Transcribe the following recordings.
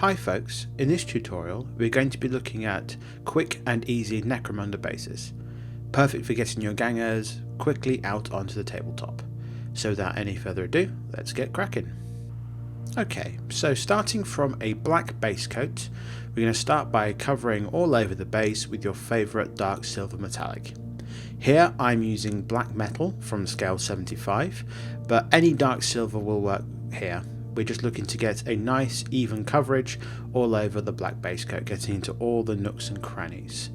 Hi folks, in this tutorial we're going to be looking at quick and easy Necromunda bases, perfect for getting your gangers quickly out onto the tabletop. So without any further ado, let's get cracking. Okay, so starting from a black base coat, we're going to start by covering all over the base with your favourite dark silver metallic. Here I'm using black metal from Scale75, but any dark silver will work here. We're just looking to get a nice even coverage all over the black base coat, getting into all the nooks and crannies.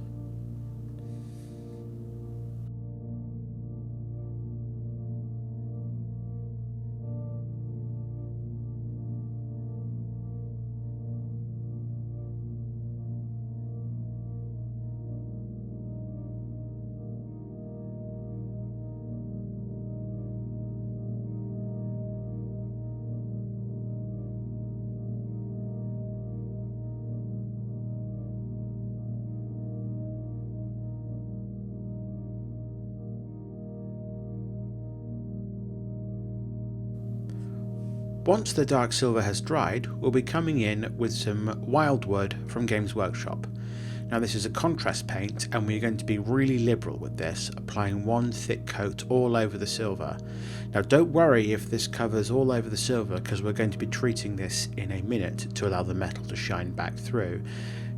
Once the dark silver has dried, we'll be coming in with some Wyldwood from Games Workshop. Now this is a contrast paint and we're going to be really liberal with this, applying one thick coat all over the silver. Now don't worry if this covers all over the silver, because we're going to be treating this in a minute to allow the metal to shine back through.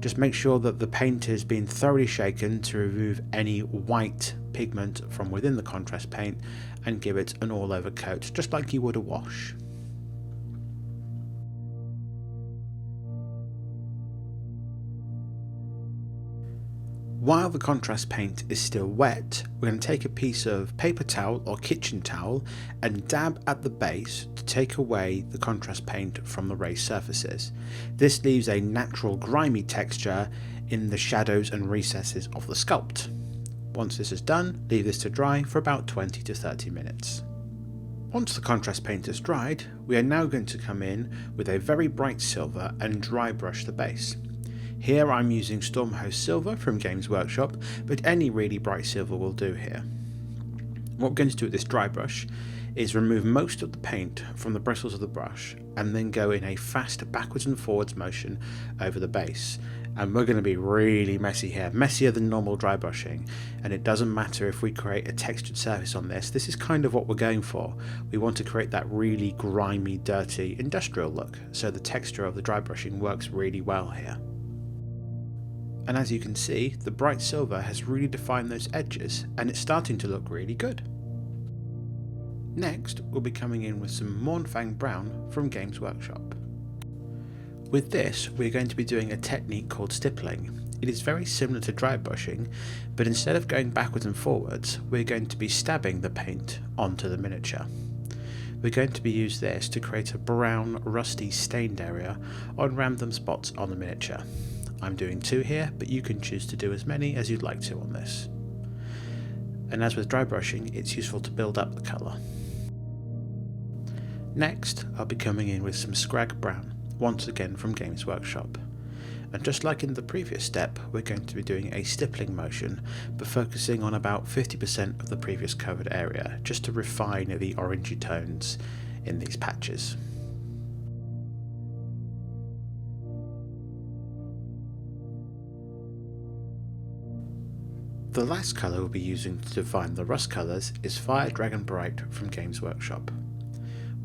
Just make sure that the paint has been thoroughly shaken to remove any white pigment from within the contrast paint and give it an all over coat, just like you would a wash. While the contrast paint is still wet, we're going to take a piece of paper towel or kitchen towel and dab at the base to take away the contrast paint from the raised surfaces. This leaves a natural grimy texture in the shadows and recesses of the sculpt. Once this is done, leave this to dry for about 20 to 30 minutes. Once the contrast paint is dried, we are now going to come in with a very bright silver and dry brush the base. Here I'm using Stormhost silver from Games Workshop, but any really bright silver will do here. What we're going to do with this dry brush is remove most of the paint from the bristles of the brush and then go in a fast backwards and forwards motion over the base. And we're going to be really messy here, messier than normal dry brushing, and it doesn't matter if we create a textured surface on this. This is kind of what we're going for. We want to create that really grimy, dirty, industrial look, so the texture of the dry brushing works really well here. And as you can see, the bright silver has really defined those edges and it's starting to look really good. Next, we'll be coming in with some Mournfang brown from Games Workshop. With this, we're going to be doing a technique called stippling. It is very similar to dry brushing, but instead of going backwards and forwards, we're going to be stabbing the paint onto the miniature. We're going to be use this to create a brown, rusty stained area on random spots on the miniature. I'm doing 2 here, but you can choose to do as many as you'd like to on this. And as with dry brushing, it's useful to build up the colour. Next, I'll be coming in with some Skrag brown, once again from Games Workshop. And just like in the previous step, we're going to be doing a stippling motion, but focusing on about 50% of the previous covered area, just to refine the orangey tones in these patches. The last colour we'll be using to define the rust colours is Firedragon Bright from Games Workshop.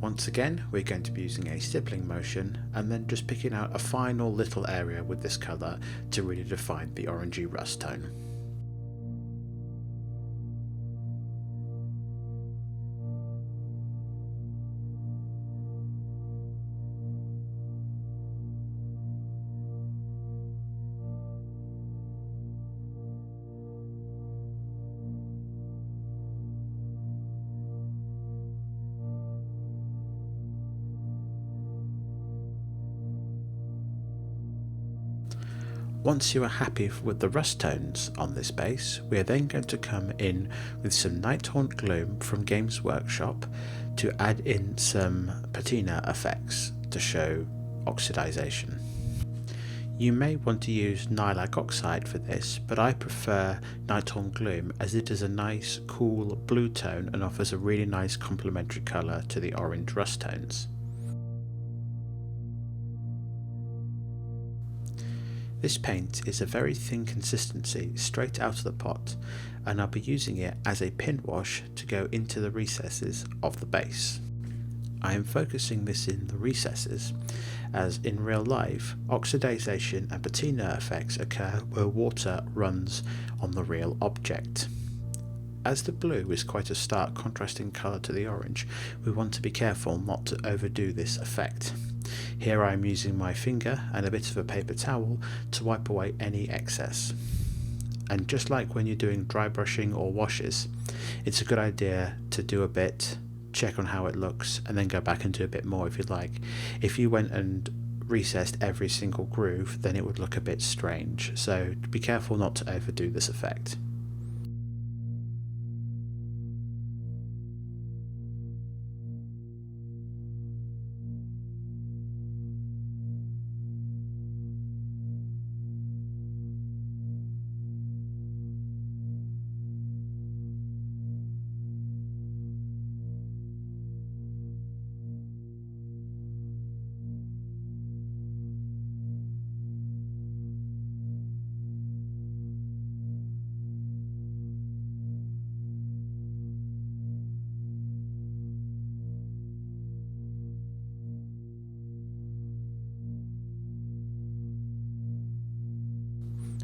Once again, we're going to be using a stippling motion and then just picking out a final little area with this colour to really define the orangey rust tone. Once you are happy with the rust tones on this base, we are then going to come in with some Nighthaunt Gloom from Games Workshop to add in some patina effects to show oxidization. You may want to use Nylak Oxide for this, but I prefer Nighthaunt Gloom as it is a nice cool blue tone and offers a really nice complementary colour to the orange rust tones. This paint is a very thin consistency straight out of the pot, and I'll be using it as a pin wash to go into the recesses of the base. I am focusing this in the recesses, as in real life, oxidization and patina effects occur where water runs on the real object. As the blue is quite a stark contrasting colour to the orange, we want to be careful not to overdo this effect. Here I am using my finger and a bit of a paper towel to wipe away any excess. And just like when you're doing dry brushing or washes, it's a good idea to do a bit, check on how it looks, and then go back and do a bit more if you'd like. If you went and recessed every single groove, then it would look a bit strange, so be careful not to overdo this effect.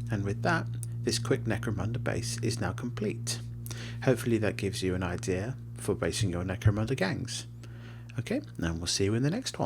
And with that, this quick Necromunda base is now complete. Hopefully that gives you an idea for basing your Necromunda gangs. Okay, and we'll see you in the next one.